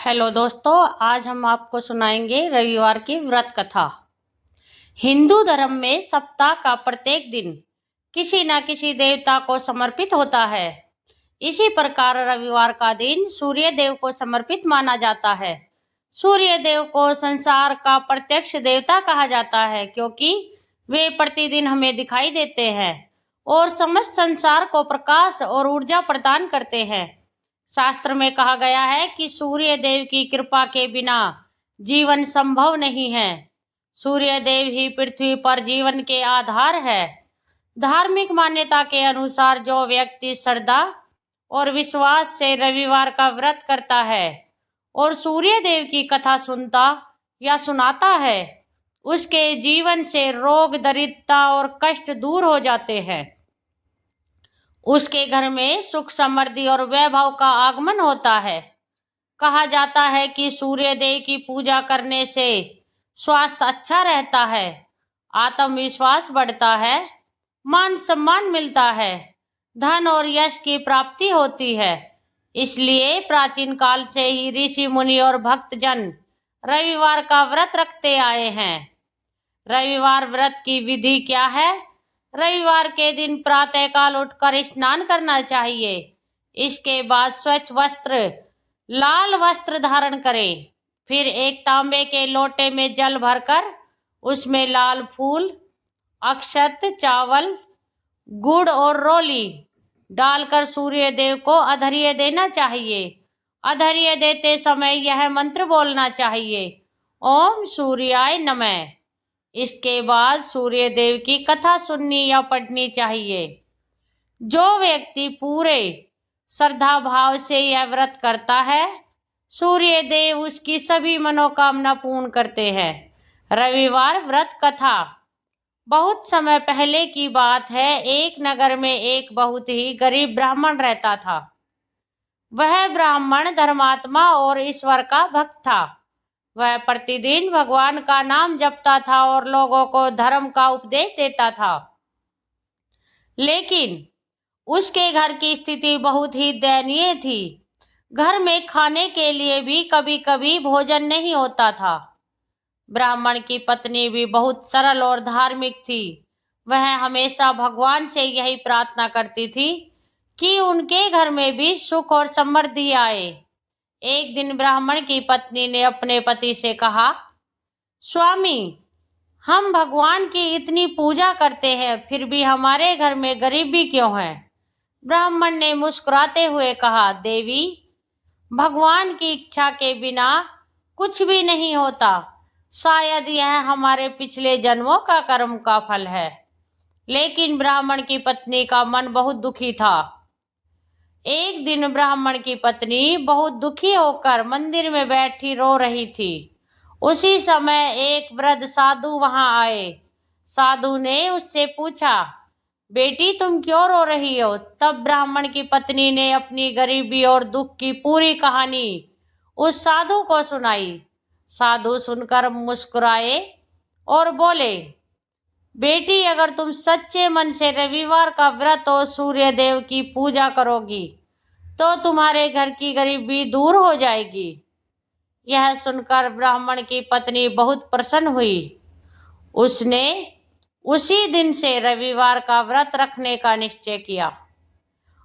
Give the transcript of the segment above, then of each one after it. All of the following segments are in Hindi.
हेलो दोस्तों, आज हम आपको सुनाएंगे रविवार की व्रत कथा। हिंदू धर्म में सप्ताह का प्रत्येक दिन किसी न किसी देवता को समर्पित होता है। इसी प्रकार रविवार का दिन सूर्य देव को समर्पित माना जाता है। सूर्य देव को संसार का प्रत्यक्ष देवता कहा जाता है, क्योंकि वे प्रतिदिन हमें दिखाई देते हैं और समस्त संसार को प्रकाश और ऊर्जा प्रदान करते हैं। शास्त्र में कहा गया है कि सूर्य देव की कृपा के बिना जीवन संभव नहीं है। सूर्य देव ही पृथ्वी पर जीवन के आधार है। धार्मिक मान्यता के अनुसार जो व्यक्ति श्रद्धा और विश्वास से रविवार का व्रत करता है और सूर्य देव की कथा सुनता या सुनाता है, उसके जीवन से रोग, दरिद्रता और कष्ट दूर हो जाते हैं। उसके घर में सुख, समृद्धि और वैभव का आगमन होता है। कहा जाता है कि सूर्य देव की पूजा करने से स्वास्थ्य अच्छा रहता है, आत्मविश्वास बढ़ता है, मान सम्मान मिलता है, धन और यश की प्राप्ति होती है। इसलिए प्राचीन काल से ही ऋषि मुनि और भक्तजन रविवार का व्रत रखते आए हैं। रविवार व्रत की विधि क्या है? रविवार के दिन प्रातःकाल उठकर स्नान करना चाहिए। इसके बाद स्वच्छ वस्त्र, लाल वस्त्र धारण करें। फिर एक तांबे के लोटे में जल भरकर उसमें लाल फूल, अक्षत, चावल, गुड़ और रोली डालकर सूर्य देव को अर्घ्य देना चाहिए। अर्घ्य देते समय यह मंत्र बोलना चाहिए, ओम सूर्याय नमः। इसके बाद सूर्य देव की कथा सुननी या पढ़नी चाहिए। जो व्यक्ति पूरे श्रद्धा भाव से यह व्रत करता है, सूर्य देव उसकी सभी मनोकामना पूर्ण करते हैं। रविवार व्रत कथा। बहुत समय पहले की बात है। एक नगर में एक बहुत ही गरीब ब्राह्मण रहता था। वह ब्राह्मण धर्मात्मा और ईश्वर का भक्त था। वह प्रतिदिन भगवान का नाम जपता था और लोगों को धर्म का उपदेश देता था। लेकिन उसके घर की स्थिति बहुत ही दयनीय थी। घर में खाने के लिए भी कभी कभी भोजन नहीं होता था। ब्राह्मण की पत्नी भी बहुत सरल और धार्मिक थी। वह हमेशा भगवान से यही प्रार्थना करती थी कि उनके घर में भी सुख और समृद्धि आए। एक दिन ब्राह्मण की पत्नी ने अपने पति से कहा, स्वामी, हम भगवान की इतनी पूजा करते हैं, फिर भी हमारे घर में गरीबी क्यों है? ब्राह्मण ने मुस्कुराते हुए कहा, देवी, भगवान की इच्छा के बिना कुछ भी नहीं होता। शायद यह हमारे पिछले जन्मों का कर्म का फल है। लेकिन ब्राह्मण की पत्नी का मन बहुत दुखी था। एक दिन ब्राह्मण की पत्नी बहुत दुखी होकर मंदिर में बैठी रो रही थी। उसी समय एक वृद्ध साधु वहां आए। साधु ने उससे पूछा, बेटी, तुम क्यों रो रही हो? तब ब्राह्मण की पत्नी ने अपनी गरीबी और दुख की पूरी कहानी उस साधु को सुनाई। साधु सुनकर मुस्कुराए और बोले, बेटी, अगर तुम सच्चे मन से रविवार का व्रत और सूर्य देव की पूजा करोगी तो तुम्हारे घर की गरीबी दूर हो जाएगी। यह सुनकर ब्राह्मण की पत्नी बहुत प्रसन्न हुई। उसने उसी दिन से रविवार का व्रत रखने का निश्चय किया।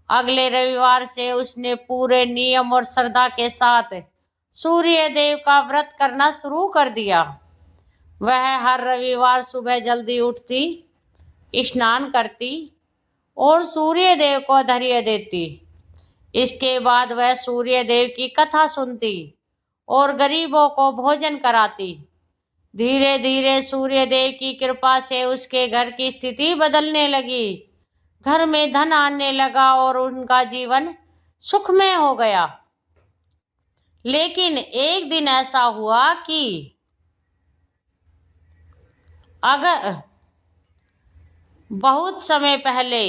अगले रविवार से उसने पूरे नियम और श्रद्धा के साथ सूर्य देव का व्रत करना शुरू कर दिया। वह हर रविवार सुबह जल्दी उठती, स्नान करती और सूर्य देव को अर्घ्य देती। इसके बाद वह सूर्य देव की कथा सुनती और गरीबों को भोजन कराती। धीरे धीरे सूर्य देव की कृपा से उसके घर की स्थिति बदलने लगी। घर में धन आने लगा और उनका जीवन सुखमय हो गया। लेकिन एक दिन ऐसा हुआ कि अगर बहुत समय पहले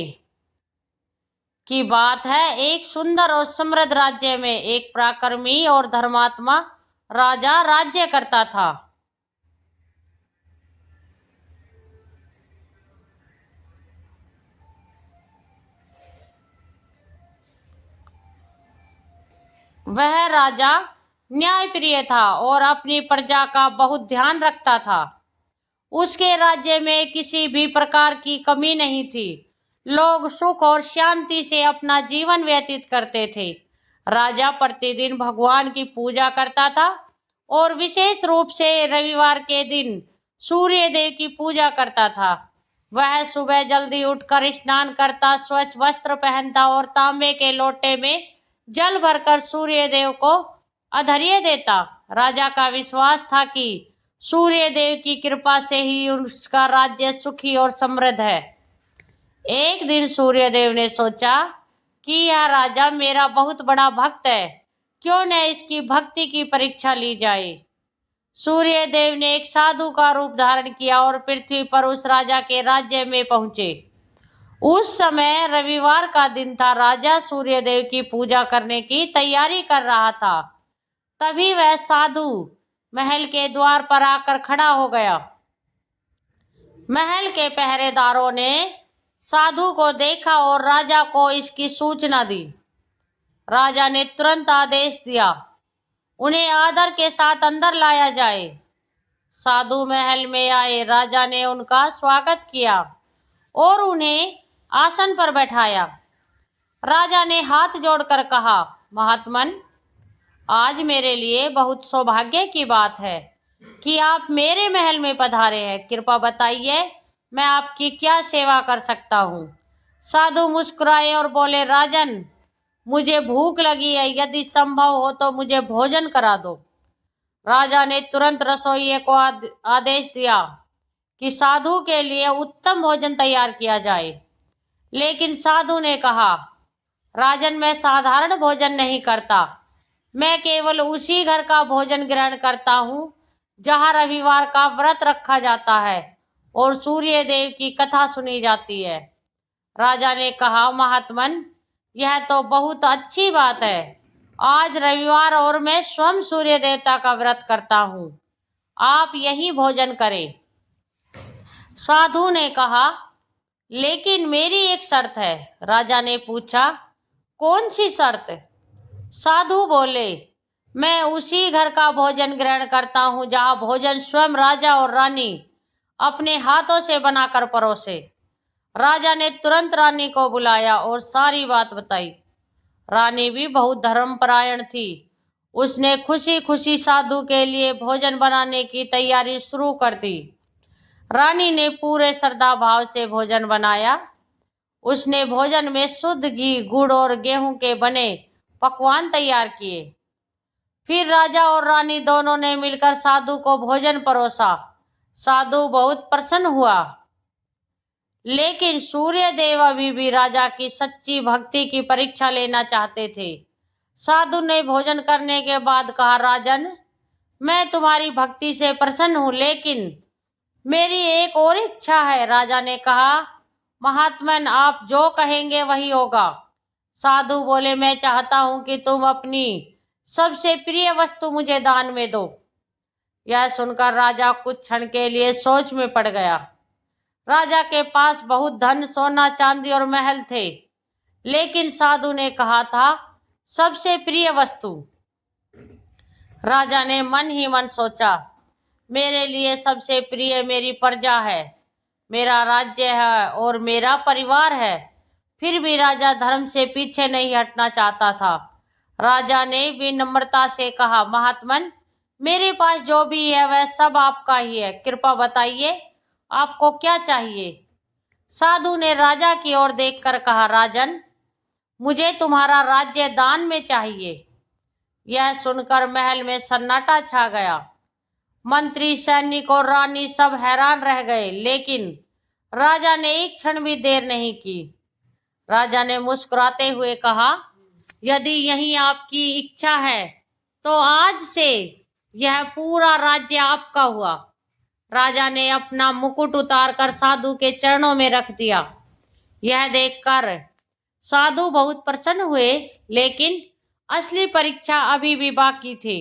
की बात है, एक सुंदर और समृद्ध राज्य में एक पराक्रमी और धर्मात्मा राजा राज्य करता था। वह राजा न्यायप्रिय था और अपनी प्रजा का बहुत ध्यान रखता था। उसके राज्य में किसी भी प्रकार की कमी नहीं थी। लोग सुख और शांति से अपना जीवन व्यतीत करते थे। राजा प्रतिदिन भगवान की पूजा करता था और विशेष रूप से रविवार के दिन सूर्य देव की पूजा करता था। वह सुबह जल्दी उठकर स्नान करता, स्वच्छ वस्त्र पहनता और तांबे के लोटे में जल भरकर सूर्य देव को अर्घ्य देता। राजा का विश्वास था कि सूर्य देव की कृपा से ही उसका राज्य सुखी और समृद्ध है। एक दिन सूर्य देव ने सोचा कि यह राजा मेरा बहुत बड़ा भक्त है, क्यों न इसकी भक्ति की परीक्षा ली जाए। सूर्य देव ने एक साधु का रूप धारण किया और पृथ्वी पर उस राजा के राज्य में पहुंचे। उस समय रविवार का दिन था। राजा सूर्य देव की पूजा करने की तैयारी कर रहा था। तभी वह साधु महल के द्वार पर आकर खड़ा हो गया। महल के पहरेदारों ने साधु को देखा और राजा को इसकी सूचना दी। राजा ने तुरंत आदेश दिया, उन्हें आदर के साथ अंदर लाया जाए। साधु महल में आए। राजा ने उनका स्वागत किया और उन्हें आसन पर बैठाया। राजा ने हाथ जोड़कर कहा, महात्मन, आज मेरे लिए बहुत सौभाग्य की बात है कि आप मेरे महल में पधारे हैं। कृपा बताइए, मैं आपकी क्या सेवा कर सकता हूँ। साधु मुस्कुराए और बोले, राजन, मुझे भूख लगी है, यदि संभव हो तो मुझे भोजन करा दो। राजा ने तुरंत रसोइये को आदेश दिया कि साधु के लिए उत्तम भोजन तैयार किया जाए। लेकिन साधु ने कहा, राजन, मैं साधारण भोजन नहीं करता। मैं केवल उसी घर का भोजन ग्रहण करता हूँ जहाँ रविवार का व्रत रखा जाता है और सूर्य देव की कथा सुनी जाती है। राजा ने कहा, महात्मन, यह तो बहुत अच्छी बात है। आज रविवार और मैं स्वयं सूर्य देवता का व्रत करता हूँ। आप यही भोजन करें। साधु ने कहा, लेकिन मेरी एक शर्त है। राजा ने पूछा, कौन सी शर्त? साधु बोले, मैं उसी घर का भोजन ग्रहण करता हूँ जहाँ भोजन स्वयं राजा और रानी अपने हाथों से बनाकर परोसे। राजा ने तुरंत रानी को बुलाया और सारी बात बताई। रानी भी बहुत धर्मपरायण थी। उसने खुशी खुशी साधु के लिए भोजन बनाने की तैयारी शुरू कर दी। रानी ने पूरे श्रद्धा भाव से भोजन बनाया। उसने भोजन में शुद्ध घी, गुड़ और गेहूं के बने पकवान तैयार किए। फिर राजा और रानी दोनों ने मिलकर साधु को भोजन परोसा। साधु बहुत प्रसन्न हुआ। लेकिन सूर्य देव अभी भी राजा की सच्ची भक्ति की परीक्षा लेना चाहते थे। साधु ने भोजन करने के बाद कहा, राजन, मैं तुम्हारी भक्ति से प्रसन्न हूँ, लेकिन मेरी एक और इच्छा है। राजा ने कहा, महात्मन, आप जो कहेंगे वही होगा। साधु बोले, मैं चाहता हूँ कि तुम अपनी सबसे प्रिय वस्तु मुझे दान में दो। यह सुनकर राजा कुछ क्षण के लिए सोच में पड़ गया। राजा के पास बहुत धन, सोना, चांदी और महल थे, लेकिन साधु ने कहा था, सबसे प्रिय वस्तु। राजा ने मन ही मन सोचा, मेरे लिए सबसे प्रिय मेरी प्रजा है, मेरा राज्य है और मेरा परिवार है। फिर भी राजा धर्म से पीछे नहीं हटना चाहता था। राजा ने विनम्रता से कहा, महात्मन, मेरे पास जो भी है वह सब आपका ही है। कृपा बताइए, आपको क्या चाहिए। साधु ने राजा की ओर देखकर कहा, राजन, मुझे तुम्हारा राज्य दान में चाहिए। यह सुनकर महल में सन्नाटा छा गया। मंत्री, सैनिक और रानी सब हैरान रह गए, लेकिन राजा ने एक क्षण भी देर नहीं की। राजा ने मुस्कुराते हुए कहा, यदि यही आपकी इच्छा है तो आज से यह पूरा राज्य आपका हुआ। राजा ने अपना मुकुट उतारकर साधु के चरणों में रख दिया। यह देखकर साधु बहुत प्रसन्न हुए, लेकिन असली परीक्षा अभी भी बाकी थी।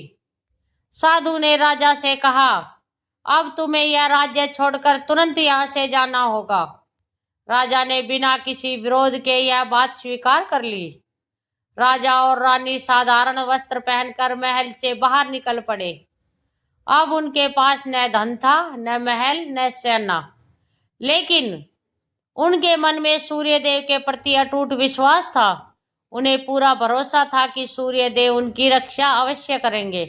साधु ने राजा से कहा, अब तुम्हें यह राज्य छोड़कर तुरंत यहाँ से जाना होगा। राजा ने बिना किसी विरोध के यह बात स्वीकार कर ली। राजा और रानी साधारण वस्त्र पहनकर महल से बाहर निकल पड़े। अब उनके पास न धन था, न महल, न सेना, लेकिन उनके मन में सूर्यदेव के प्रति अटूट विश्वास था। उन्हें पूरा भरोसा था कि सूर्यदेव उनकी रक्षा अवश्य करेंगे।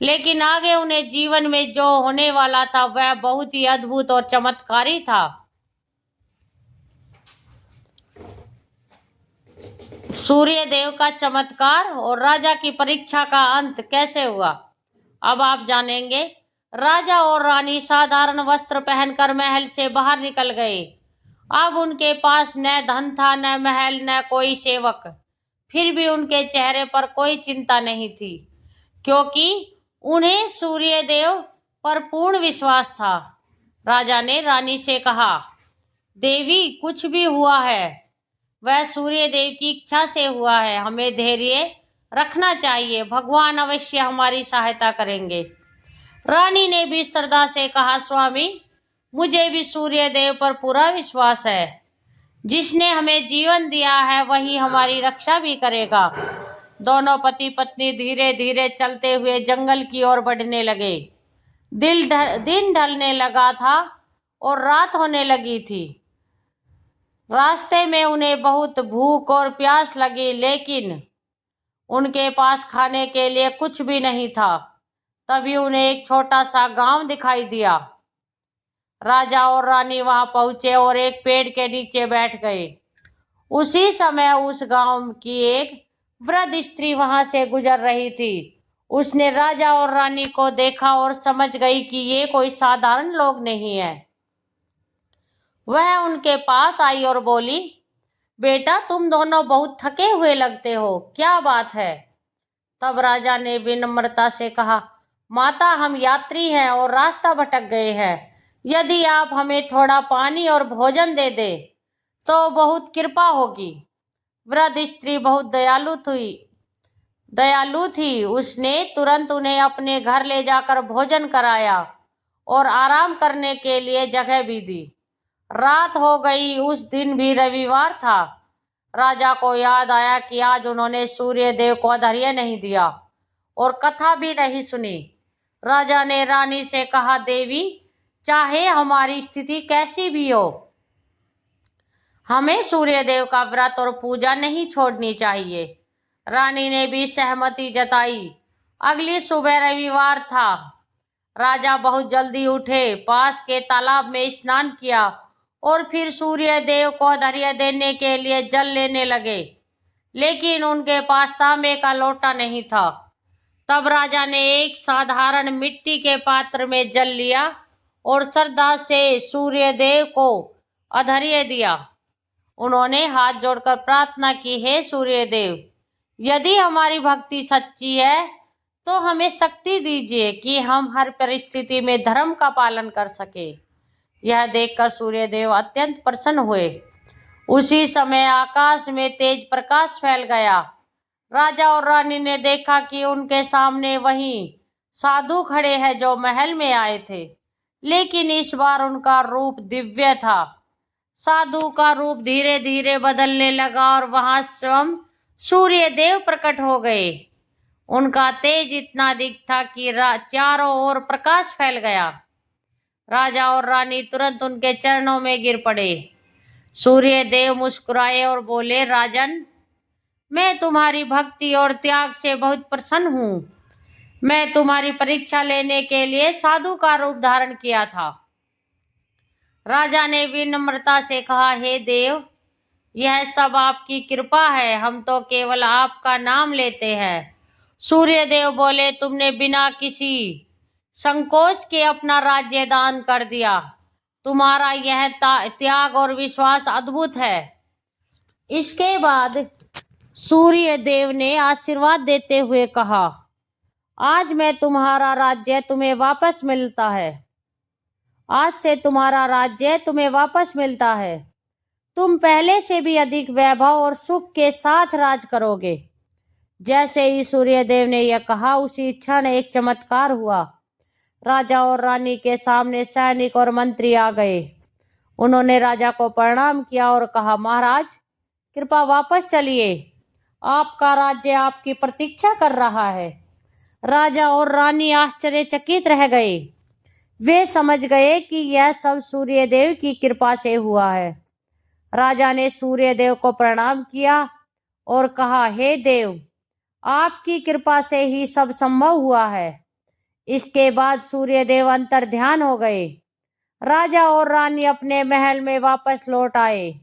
लेकिन आगे उन्हें जीवन में जो होने वाला था वह बहुत ही अद्भुत और चमत्कारी था। सूर्यदेव का चमत्कार और राजा की परीक्षा का अंत कैसे हुआ, अब आप जानेंगे। राजा और रानी साधारण वस्त्र पहनकर महल से बाहर निकल गए। अब उनके पास न धन था, न महल, न कोई सेवक। फिर भी उनके चेहरे पर कोई चिंता नहीं थी, क्योंकि उन्हें सूर्यदेव पर पूर्ण विश्वास था। राजा ने रानी से कहा, देवी, कुछ भी हुआ है वह सूर्यदेव की इच्छा से हुआ है। हमें धैर्य रखना चाहिए, भगवान अवश्य हमारी सहायता करेंगे। रानी ने भी श्रद्धा से कहा, स्वामी, मुझे भी सूर्यदेव पर पूरा विश्वास है। जिसने हमें जीवन दिया है वही हमारी रक्षा भी करेगा। दोनों पति पत्नी धीरे धीरे चलते हुए जंगल की ओर बढ़ने लगे। दिन ढलने लगा था और रात होने लगी थी। रास्ते में उन्हें बहुत भूख और प्यास लगी, लेकिन उनके पास खाने के लिए कुछ भी नहीं था। तभी उन्हें एक छोटा सा गांव दिखाई दिया। राजा और रानी वहां पहुंचे और एक पेड़ के नीचे बैठ गए। उसी समय उस गांव की एक वृद्ध स्त्री वहां से गुजर रही थी। उसने राजा और रानी को देखा और समझ गई कि ये कोई साधारण लोग नहीं है। वह उनके पास आई और बोली, बेटा, तुम दोनों बहुत थके हुए लगते हो, क्या बात है? तब राजा ने विनम्रता से कहा, माता, हम यात्री हैं और रास्ता भटक गए हैं। यदि आप हमें थोड़ा पानी और भोजन दे दे तो बहुत कृपा होगी। वृद्ध स्त्री बहुत दयालु थी। उसने तुरंत उन्हें अपने घर ले जाकर भोजन कराया और आराम करने के लिए जगह भी दी। रात हो गई। उस दिन भी रविवार था। राजा को याद आया कि आज उन्होंने सूर्यदेव को धैर्य नहीं दिया और कथा भी नहीं सुनी। राजा ने रानी से कहा, देवी, चाहे हमारी स्थिति कैसी भी हो, हमें सूर्यदेव का व्रत और पूजा नहीं छोड़नी चाहिए। रानी ने भी सहमति जताई। अगली सुबह रविवार था। राजा बहुत जल्दी उठे, पास के तालाब में स्नान किया और फिर सूर्यदेव को धैर्य देने के लिए जल लेने लगे। लेकिन उनके पास तांबे का लोटा नहीं था। तब राजा ने एक साधारण मिट्टी के पात्र में जल लिया और श्रद्धा से सूर्यदेव को अधर्य दिया। उन्होंने हाथ जोड़कर प्रार्थना की, हे सूर्यदेव, यदि हमारी भक्ति सच्ची है तो हमें शक्ति दीजिए कि हम हर परिस्थिति में धर्म का पालन कर सके। यह देखकर सूर्यदेव अत्यंत प्रसन्न हुए। उसी समय आकाश में तेज प्रकाश फैल गया। राजा और रानी ने देखा कि उनके सामने वही साधु खड़े हैं जो महल में आए थे, लेकिन इस बार उनका रूप दिव्य था। साधु का रूप धीरे धीरे बदलने लगा और वहां स्वयं सूर्यदेव प्रकट हो गए। उनका तेज इतना अधिक था कि चारों ओर प्रकाश फैल गया। राजा और रानी तुरंत उनके चरणों में गिर पड़े। सूर्यदेव मुस्कुराए और बोले, राजन, मैं तुम्हारी भक्ति और त्याग से बहुत प्रसन्न हूँ। मैं तुम्हारी परीक्षा लेने के लिए साधु का रूप धारण किया था। राजा ने विनम्रता से कहा, हे देव, यह सब आपकी कृपा है, हम तो केवल आपका नाम लेते हैं। सूर्यदेव बोले, तुमने बिना किसी संकोच के अपना राज्य दान कर दिया। तुम्हारा यह त्याग और विश्वास अद्भुत है। इसके बाद सूर्यदेव ने आशीर्वाद देते हुए कहा, आज मैं तुम्हारा राज्य तुम्हें वापस मिलता है। आज से तुम्हारा राज्य तुम्हें वापस मिलता है। तुम पहले से भी अधिक वैभव और सुख के साथ राज करोगे। जैसे ही सूर्यदेव ने यह कहा, उसी क्षण एक चमत्कार हुआ। राजा और रानी के सामने सैनिक और मंत्री आ गए। उन्होंने राजा को प्रणाम किया और कहा, महाराज, कृपया वापस चलिए। आपका राज्य आपकी प्रतीक्षा कर रहा है। राजा और रानी आश्चर्यचकित रह गए। वे समझ गए कि यह सब सूर्यदेव की कृपा से हुआ है। राजा ने सूर्यदेव को प्रणाम किया और कहा, हे देव, आपकी कृपा से ही सब संभव हुआ है। इसके बाद सूर्यदेव अंतर्ध्यान हो गए। राजा और रानी अपने महल में वापस लौट आए।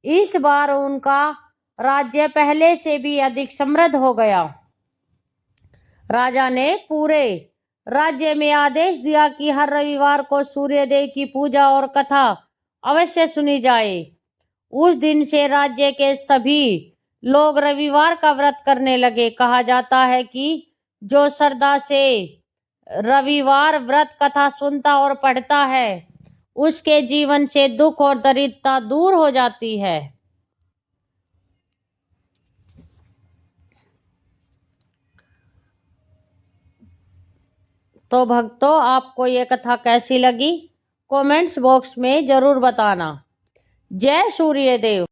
इस बार उनका राज्य पहले से भी अधिक समृद्ध हो गया। राजा ने पूरे राज्य में आदेश दिया कि हर रविवार को सूर्यदेव की पूजा और कथा अवश्य सुनी जाए। उस दिन से राज्य के सभी लोग रविवार का व्रत करने लगे। कहा जाता है कि जो श्रद्धा से रविवार व्रत कथा सुनता और पढ़ता है, उसके जीवन से दुख और दरिद्रता दूर हो जाती है। तो भक्तों, आपको ये कथा कैसी लगी? कमेंट्स बॉक्स में जरूर बताना। जय सूर्यदेव।